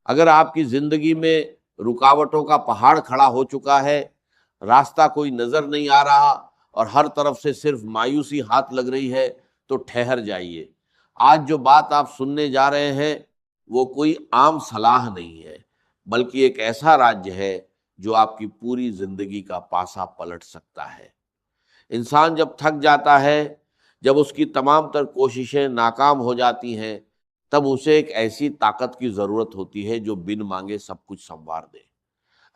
اگر آپ کی زندگی میں رکاوٹوں کا پہاڑ کھڑا ہو چکا ہے، راستہ کوئی نظر نہیں آ رہا اور ہر طرف سے صرف مایوسی ہاتھ لگ رہی ہے، تو ٹھہر جائیے۔ آج جو بات آپ سننے جا رہے ہیں وہ کوئی عام صلاح نہیں ہے، بلکہ ایک ایسا راج ہے جو آپ کی پوری زندگی کا پاسا پلٹ سکتا ہے۔ انسان جب تھک جاتا ہے، جب اس کی تمام تر کوششیں ناکام ہو جاتی ہیں، تب اسے ایک ایسی طاقت کی ضرورت ہوتی ہے جو بن مانگے سب کچھ سنوار دے۔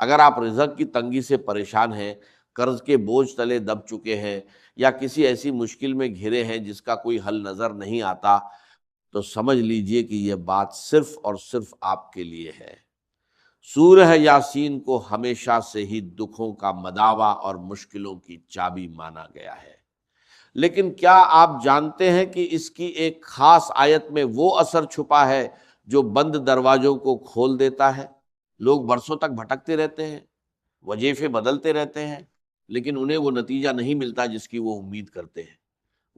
اگر آپ رزق کی تنگی سے پریشان ہیں، قرض کے بوجھ تلے دب چکے ہیں، یا کسی ایسی مشکل میں گھرے ہیں جس کا کوئی حل نظر نہیں آتا، تو سمجھ لیجئے کہ یہ بات صرف اور صرف آپ کے لیے ہے۔ سورہ یاسین کو ہمیشہ سے ہی دکھوں کا مداوا اور مشکلوں کی چابی مانا گیا ہے، لیکن کیا آپ جانتے ہیں کہ اس کی ایک خاص آیت میں وہ اثر چھپا ہے جو بند دروازوں کو کھول دیتا ہے؟ لوگ برسوں تک بھٹکتے رہتے ہیں، وظیفے بدلتے رہتے ہیں، لیکن انہیں وہ نتیجہ نہیں ملتا جس کی وہ امید کرتے ہیں۔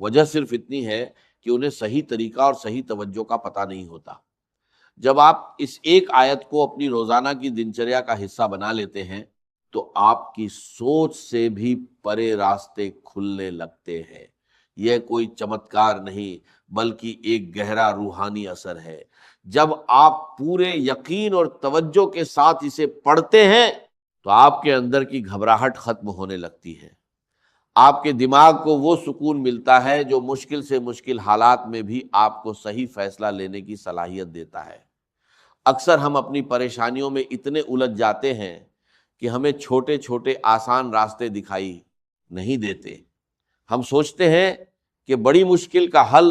وجہ صرف اتنی ہے کہ انہیں صحیح طریقہ اور صحیح توجہ کا پتہ نہیں ہوتا۔ جب آپ اس ایک آیت کو اپنی روزانہ کی دنچریا کا حصہ بنا لیتے ہیں تو آپ کی سوچ سے بھی پرے راستے کھلنے لگتے ہیں۔ یہ کوئی چمتکار نہیں بلکہ ایک گہرا روحانی اثر ہے۔ جب آپ پورے یقین اور توجہ کے ساتھ اسے پڑھتے ہیں تو آپ کے اندر کی گھبراہٹ ختم ہونے لگتی ہے۔ آپ کے دماغ کو وہ سکون ملتا ہے جو مشکل سے مشکل حالات میں بھی آپ کو صحیح فیصلہ لینے کی صلاحیت دیتا ہے۔ اکثر ہم اپنی پریشانیوں میں اتنے الجھ جاتے ہیں کہ ہمیں چھوٹے چھوٹے آسان راستے دکھائی نہیں دیتے۔ ہم سوچتے ہیں کہ بڑی مشکل کا حل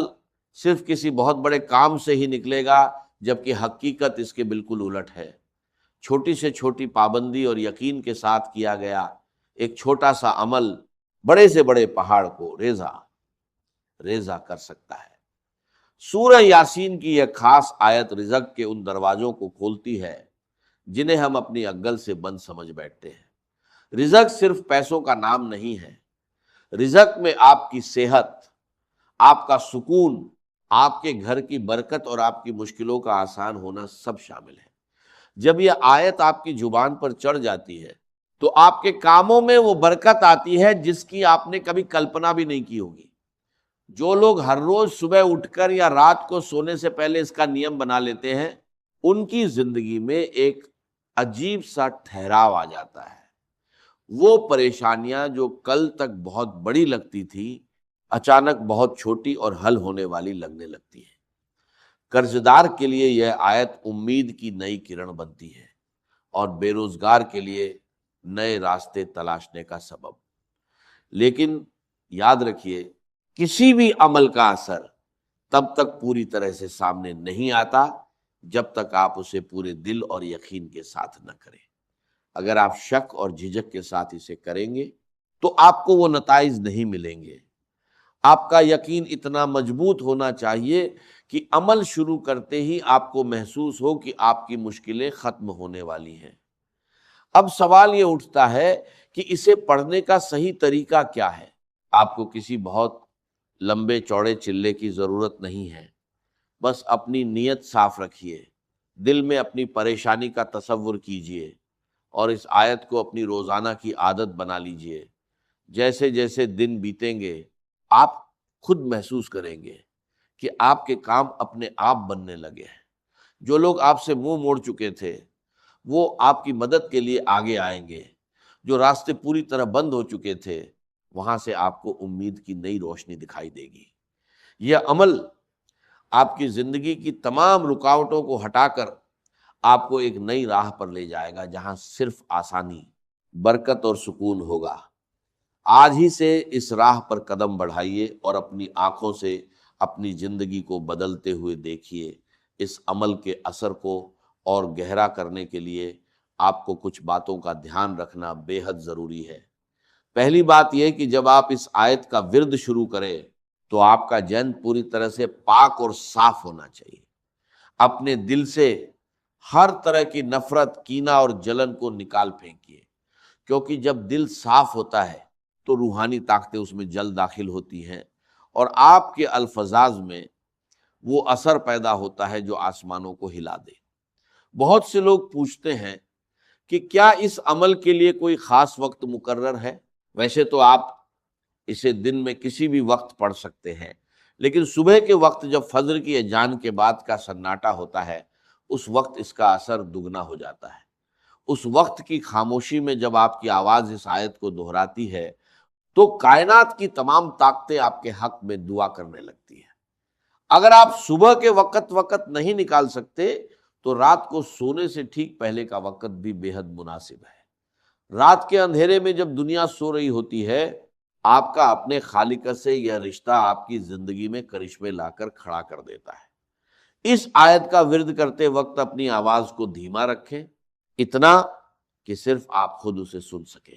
صرف کسی بہت بڑے کام سے ہی نکلے گا، جبکہ حقیقت اس کے بالکل الٹ ہے۔ چھوٹی سے چھوٹی پابندی اور یقین کے ساتھ کیا گیا ایک چھوٹا سا عمل بڑے سے بڑے پہاڑ کو ریزہ کر سکتا ہے۔ سورہ یاسین کی یہ خاص آیت رزق کے ان دروازوں کو کھولتی ہے جنہیں ہم اپنی عقل سے بند سمجھ بیٹھتے ہیں۔ رزق صرف پیسوں کا نام نہیں ہے۔ رزق میں آپ کی صحت، آپ کا سکون، آپ کے گھر کی برکت اور آپ کی مشکلوں کا آسان ہونا سب شامل ہے۔ جب یہ آیت آپ کی زبان پر چڑھ جاتی ہے تو آپ کے کاموں میں وہ برکت آتی ہے جس کی آپ نے کبھی کلپنا بھی نہیں کی ہوگی۔ جو لوگ ہر روز صبح اٹھ کر یا رات کو سونے سے پہلے اس کا نیم بنا لیتے ہیں، ان کی زندگی میں ایک عجیب سا ٹھہراؤ آ جاتا ہے۔ وہ پریشانیاں جو کل تک بہت بڑی لگتی تھی، اچانک بہت چھوٹی اور حل ہونے والی لگنے لگتی ہیں۔ قرضدار کے لیے یہ آیت امید کی نئی کرن بنتی ہے اور بے روزگار کے لیے نئے راستے تلاشنے کا سبب۔ لیکن یاد رکھیے، کسی بھی عمل کا اثر تب تک پوری طرح سے سامنے نہیں آتا جب تک آپ اسے پورے دل اور یقین کے ساتھ نہ کریں۔ اگر آپ شک اور جھجک کے ساتھ اسے کریں گے تو آپ کو وہ نتائج نہیں ملیں گے۔ آپ کا یقین اتنا مضبوط ہونا چاہیے کہ عمل شروع کرتے ہی آپ کو محسوس ہو کہ آپ کی مشکلیں ختم ہونے والی ہیں۔ اب سوال یہ اٹھتا ہے کہ اسے پڑھنے کا صحیح طریقہ کیا ہے؟ آپ کو کسی بہت لمبے چوڑے چلے کی ضرورت نہیں ہے۔ بس اپنی نیت صاف رکھیے، دل میں اپنی پریشانی کا تصور کیجئے اور اس آیت کو اپنی روزانہ کی عادت بنا لیجئے۔ جیسے جیسے دن بیتیں گے آپ خود محسوس کریں گے کہ آپ کے کام اپنے آپ بننے لگے ہیں۔ جو لوگ آپ سے منہ موڑ چکے تھے وہ آپ کی مدد کے لیے آگے آئیں گے۔ جو راستے پوری طرح بند ہو چکے تھے وہاں سے آپ کو امید کی نئی روشنی دکھائی دے گی۔ یہ عمل آپ کی زندگی کی تمام رکاوٹوں کو ہٹا کر آپ کو ایک نئی راہ پر لے جائے گا جہاں صرف آسانی، برکت اور سکون ہوگا۔ آج ہی سے اس راہ پر قدم بڑھائیے اور اپنی آنکھوں سے اپنی زندگی کو بدلتے ہوئے دیکھیے۔ اس عمل کے اثر کو اور گہرا کرنے کے لیے آپ کو کچھ باتوں کا دھیان رکھنا بے حد ضروری ہے۔ پہلی بات یہ کہ جب آپ اس آیت کا ورد شروع کریں تو آپ کا ذہن پوری طرح سے پاک اور صاف ہونا چاہیے۔ اپنے دل سے ہر طرح کی نفرت، کینہ اور جلن کو نکال پھینکیے، کیونکہ جب دل صاف ہوتا ہے تو روحانی طاقتیں اس میں جلد داخل ہوتی ہیں اور آپ کے الفاظ میں وہ اثر پیدا ہوتا ہے جو آسمانوں کو ہلا دے۔ بہت سے لوگ پوچھتے ہیں کہ کیا اس عمل کے لیے کوئی خاص وقت مقرر ہے؟ ویسے تو آپ اسے دن میں کسی بھی وقت پڑھ سکتے ہیں، لیکن صبح کے وقت جب فجر کی اذان کے بعد کا سناٹا ہوتا ہے، اس وقت اس کا اثر دگنا ہو جاتا ہے۔ اس وقت کی خاموشی میں جب آپ کی آواز اس آیت کو دہراتی ہے تو کائنات کی تمام طاقتیں آپ کے حق میں دعا کرنے لگتی ہیں۔ اگر آپ صبح کے وقت نہیں نکال سکتے تو رات کو سونے سے ٹھیک پہلے کا وقت بھی بے حد مناسب ہے۔ رات کے اندھیرے میں جب دنیا سو رہی ہوتی ہے، آپ کا اپنے خالق سے یہ رشتہ آپ کی زندگی میں کرشمے لا کر کھڑا کر دیتا ہے۔ اس آیت کا ورد کرتے وقت اپنی آواز کو دھیما رکھیں، اتنا کہ صرف آپ خود اسے سن سکیں۔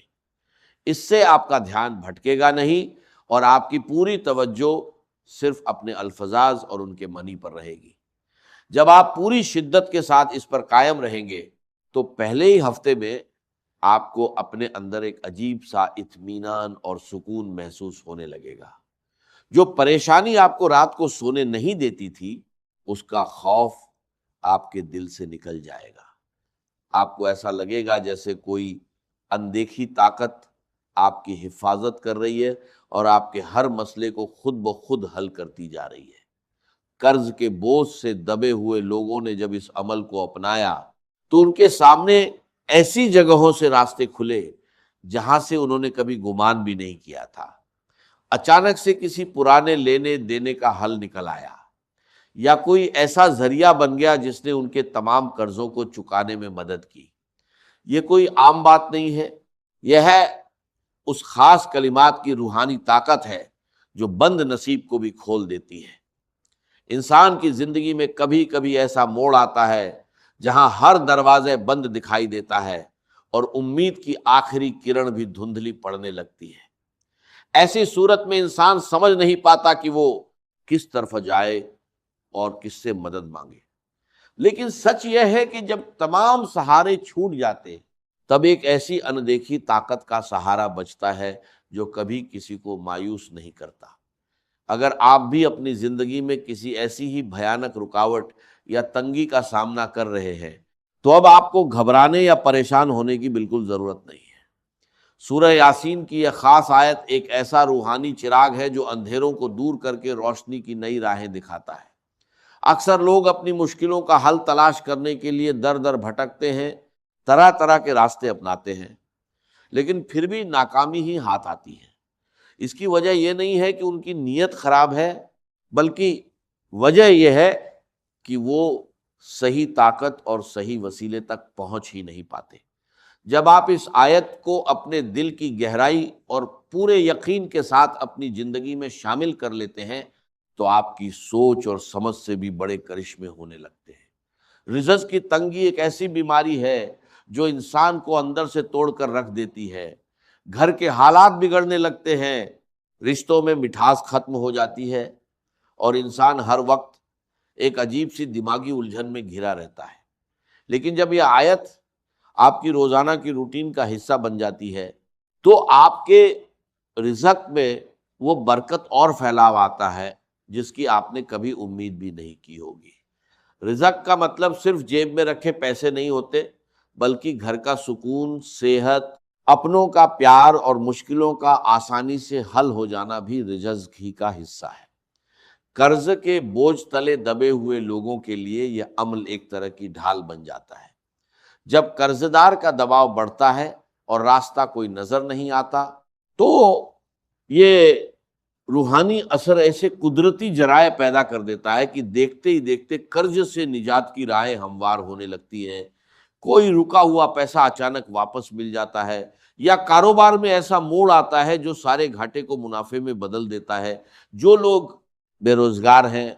اس سے آپ کا دھیان بھٹکے گا نہیں اور آپ کی پوری توجہ صرف اپنے الفاظ اور ان کے معنی پر رہے گی۔ جب آپ پوری شدت کے ساتھ اس پر قائم رہیں گے تو پہلے ہی ہفتے میں آپ کو اپنے اندر ایک عجیب سا اطمینان اور سکون محسوس ہونے لگے گا۔ جو پریشانی آپ کو رات کو سونے نہیں دیتی تھی، اس کا خوف آپ کے دل سے نکل جائے گا۔ آپ کو ایسا لگے گا جیسے کوئی اندیکھی طاقت آپ کی حفاظت کر رہی ہے اور آپ کے ہر مسئلے کو خود بخود حل کرتی جا رہی ہے۔ قرض کے بوجھ سے دبے ہوئے لوگوں نے جب اس عمل کو اپنایا تو ان کے سامنے ایسی جگہوں سے راستے کھلے جہاں سے انہوں نے کبھی گمان بھی نہیں کیا تھا۔ اچانک سے کسی پرانے لینے دینے کا حل نکل آیا، یا کوئی ایسا ذریعہ بن گیا جس نے ان کے تمام قرضوں کو چکانے میں مدد کی۔ یہ کوئی عام بات نہیں ہے، یہ ہے اس خاص کلمات کی روحانی طاقت ہے جو بند نصیب کو بھی کھول دیتی ہے۔ انسان کی زندگی میں کبھی کبھی ایسا موڑ آتا ہے جہاں ہر دروازے بند دکھائی دیتا ہے اور امید کی آخری کرن بھی دھندلی پڑنے لگتی ہے۔ ایسی صورت میں انسان سمجھ نہیں پاتا کہ وہ کس طرف جائے اور کس سے مدد مانگے۔ لیکن سچ یہ ہے کہ جب تمام سہارے چھوٹ جاتے تب ایک ایسی اندیکھی طاقت کا سہارا بچتا ہے جو کبھی کسی کو مایوس نہیں کرتا۔ اگر آپ بھی اپنی زندگی میں کسی ایسی ہی بھیانک رکاوٹ یا تنگی کا سامنا کر رہے ہیں تو اب آپ کو گھبرانے یا پریشان ہونے کی بالکل ضرورت نہیں ہے۔ سورہ یاسین کی یہ خاص آیت ایک ایسا روحانی چراغ ہے جو اندھیروں کو دور کر کے روشنی کی نئی راہیں دکھاتا ہے۔ اکثر لوگ اپنی مشکلوں کا حل تلاش کرنے کے لیے در در بھٹکتے ہیں، طرح طرح کے راستے اپناتے ہیں، لیکن پھر بھی ناکامی ہی ہاتھ آتی ہے۔ اس کی وجہ یہ نہیں ہے کہ ان کی نیت خراب ہے، بلکہ وجہ یہ ہے کہ وہ صحیح طاقت اور صحیح وسیلے تک پہنچ ہی نہیں پاتے۔ جب آپ اس آیت کو اپنے دل کی گہرائی اور پورے یقین کے ساتھ اپنی زندگی میں شامل کر لیتے ہیں تو آپ کی سوچ اور سمجھ سے بھی بڑے کرشمے ہونے لگتے ہیں۔ رزق کی تنگی ایک ایسی بیماری ہے جو انسان کو اندر سے توڑ کر رکھ دیتی ہے۔ گھر کے حالات بگڑنے لگتے ہیں، رشتوں میں مٹھاس ختم ہو جاتی ہے اور انسان ہر وقت ایک عجیب سی دماغی الجھن میں گھرا رہتا ہے۔ لیکن جب یہ آیت آپ کی روزانہ کی روٹین کا حصہ بن جاتی ہے تو آپ کے رزق میں وہ برکت اور پھیلاؤ آتا ہے جس کی آپ نے کبھی امید بھی نہیں کی ہوگی۔ رزق کا مطلب صرف جیب میں رکھے پیسے نہیں ہوتے، بلکہ گھر کا سکون، صحت، اپنوں کا پیار اور مشکلوں کا آسانی سے حل ہو جانا بھی رزق ہی کا حصہ ہے۔ قرض کے بوجھ تلے دبے ہوئے لوگوں کے لیے یہ عمل ایک طرح کی ڈھال بن جاتا ہے۔ جب قرض دار کا دباؤ بڑھتا ہے اور راستہ کوئی نظر نہیں آتا تو یہ روحانی اثر ایسے قدرتی ذرائع پیدا کر دیتا ہے کہ دیکھتے ہی دیکھتے قرض سے نجات کی راہیں ہموار ہونے لگتی ہیں۔ کوئی رکا ہوا پیسہ اچانک واپس مل جاتا ہے، یا کاروبار میں ایسا موڑ آتا ہے جو سارے گھاٹے کو منافع میں بدل دیتا ہے۔ جو لوگ بے روزگار ہیں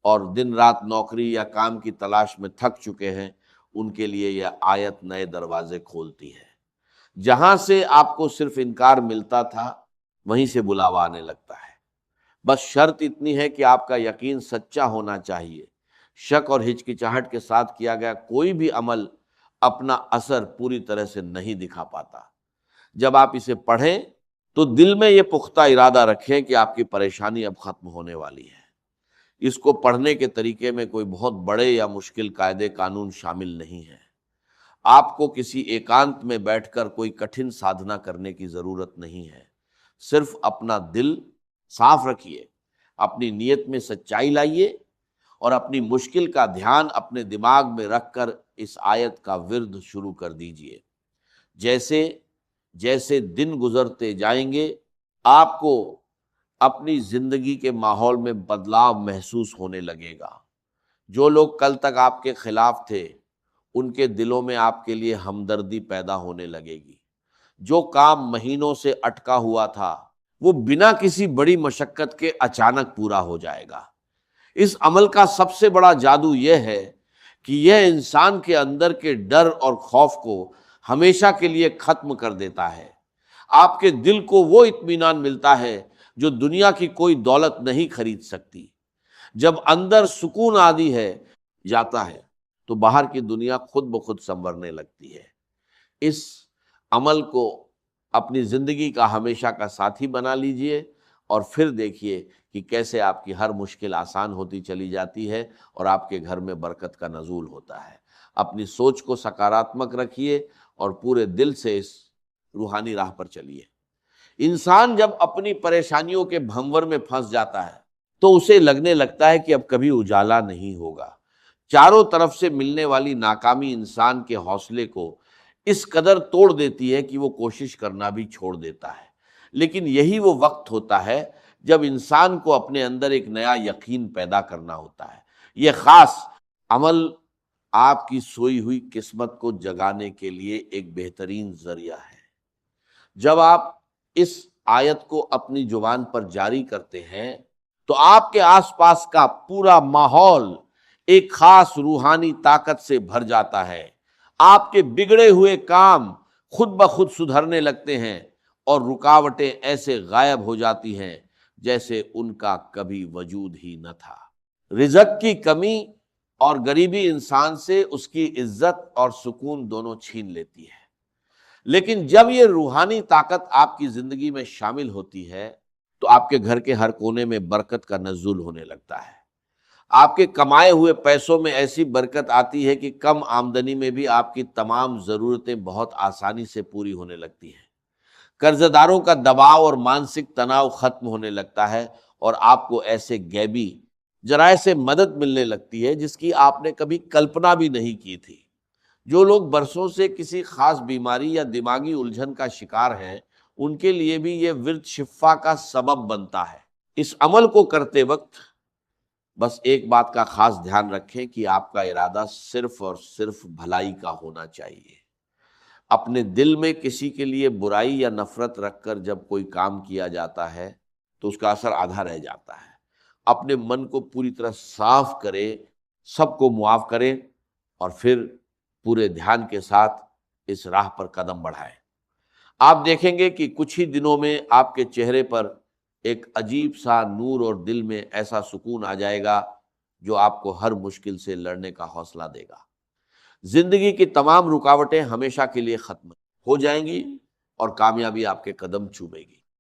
اور دن رات نوکری یا کام کی تلاش میں تھک چکے ہیں، ان کے لیے یہ آیت نئے دروازے کھولتی ہے۔ جہاں سے آپ کو صرف انکار ملتا تھا وہیں سے بلاوا آنے لگتا ہے۔ بس شرط اتنی ہے کہ آپ کا یقین سچا ہونا چاہیے۔ شک اور ہچکچاہٹ کے ساتھ کیا گیا کوئی بھی عمل اپنا اثر پوری طرح سے نہیں دکھا پاتا۔ جب آپ اسے پڑھیں تو دل میں یہ پختہ ارادہ رکھیں کہ آپ کی پریشانی اب ختم ہونے والی ہے۔ اس کو پڑھنے کے طریقے میں کوئی بہت بڑے یا مشکل قاعدے قانون شامل نہیں ہے۔ آپ کو کسی ایکانت میں بیٹھ کر کوئی کٹھن سادھنا کرنے کی ضرورت نہیں ہے، صرف اپنا دل صاف رکھیے، اپنی نیت میں سچائی لائیے اور اپنی مشکل کا دھیان اپنے دماغ میں رکھ کر اس آیت کا ورد شروع کر دیجئے۔ جیسے جیسے دن گزرتے جائیں گے آپ کو اپنی زندگی کے ماحول میں بدلاؤ محسوس ہونے لگے گا۔ جو لوگ کل تک آپ کے خلاف تھے ان کے دلوں میں آپ کے لیے ہمدردی پیدا ہونے لگے گی۔ جو کام مہینوں سے اٹکا ہوا تھا وہ بنا کسی بڑی مشقت کے اچانک پورا ہو جائے گا۔ اس عمل کا سب سے بڑا جادو یہ ہے کہ یہ انسان کے اندر کے ڈر اور خوف کو ہمیشہ کے لیے ختم کر دیتا ہے۔ آپ کے دل کو وہ اطمینان ملتا ہے جو دنیا کی کوئی دولت نہیں خرید سکتی۔ جب اندر سکون عادی ہے جاتا ہے تو باہر کی دنیا خود بخود سنورنے لگتی ہے۔ اس عمل کو اپنی زندگی کا ہمیشہ کا ساتھی بنا لیجئے اور پھر دیکھیے کہ کیسے آپ کی ہر مشکل آسان ہوتی چلی جاتی ہے اور آپ کے گھر میں برکت کا نزول ہوتا ہے۔ اپنی سوچ کو سکاراتمک رکھیے اور پورے دل سے اس روحانی راہ پر چلیے۔ انسان جب اپنی پریشانیوں کے بھنور میں پھنس جاتا ہے تو اسے لگنے لگتا ہے کہ اب کبھی اجالا نہیں ہوگا۔ چاروں طرف سے ملنے والی ناکامی انسان کے حوصلے کو اس قدر توڑ دیتی ہے کہ وہ کوشش کرنا بھی چھوڑ دیتا ہے۔ لیکن یہی وہ وقت ہوتا ہے جب انسان کو اپنے اندر ایک نیا یقین پیدا کرنا ہوتا ہے۔ یہ خاص عمل آپ کی سوئی ہوئی قسمت کو جگانے کے لیے ایک بہترین ذریعہ ہے۔ جب آپ اس آیت کو اپنی زبان پر جاری کرتے ہیں تو آپ کے آس پاس کا پورا ماحول ایک خاص روحانی طاقت سے بھر جاتا ہے۔ آپ کے بگڑے ہوئے کام خود بخود سدھرنے لگتے ہیں اور رکاوٹیں ایسے غائب ہو جاتی ہیں جیسے ان کا کبھی وجود ہی نہ تھا۔ رزق کی کمی اور غریبی انسان سے اس کی عزت اور سکون دونوں چھین لیتی ہے، لیکن جب یہ روحانی طاقت آپ کی زندگی میں شامل ہوتی ہے تو آپ کے گھر کے ہر کونے میں برکت کا نزول ہونے لگتا ہے۔ آپ کے کمائے ہوئے پیسوں میں ایسی برکت آتی ہے کہ کم آمدنی میں بھی آپ کی تمام ضرورتیں بہت آسانی سے پوری ہونے لگتی ہیں۔ قرض داروں کا دباؤ اور مانسک تناؤ ختم ہونے لگتا ہے اور آپ کو ایسے غیبی ذرائع سے مدد ملنے لگتی ہے جس کی آپ نے کبھی کلپنا بھی نہیں کی تھی۔ جو لوگ برسوں سے کسی خاص بیماری یا دماغی الجھن کا شکار ہیں ان کے لیے بھی یہ ورد شفا کا سبب بنتا ہے۔ اس عمل کو کرتے وقت بس ایک بات کا خاص دھیان رکھیں کہ آپ کا ارادہ صرف اور صرف بھلائی کا ہونا چاہیے۔ اپنے دل میں کسی کے لیے برائی یا نفرت رکھ کر جب کوئی کام کیا جاتا ہے تو اس کا اثر آدھا رہ جاتا ہے۔ اپنے من کو پوری طرح صاف کرے، سب کو معاف کریں اور پھر پورے دھیان کے ساتھ اس راہ پر قدم بڑھائیں۔ آپ دیکھیں گے کہ کچھ ہی دنوں میں آپ کے چہرے پر ایک عجیب سا نور اور دل میں ایسا سکون آ جائے گا جو آپ کو ہر مشکل سے لڑنے کا حوصلہ دے گا۔ زندگی کی تمام رکاوٹیں ہمیشہ کے لیے ختم ہو جائیں گی اور کامیابی آپ کے قدم چومے گی۔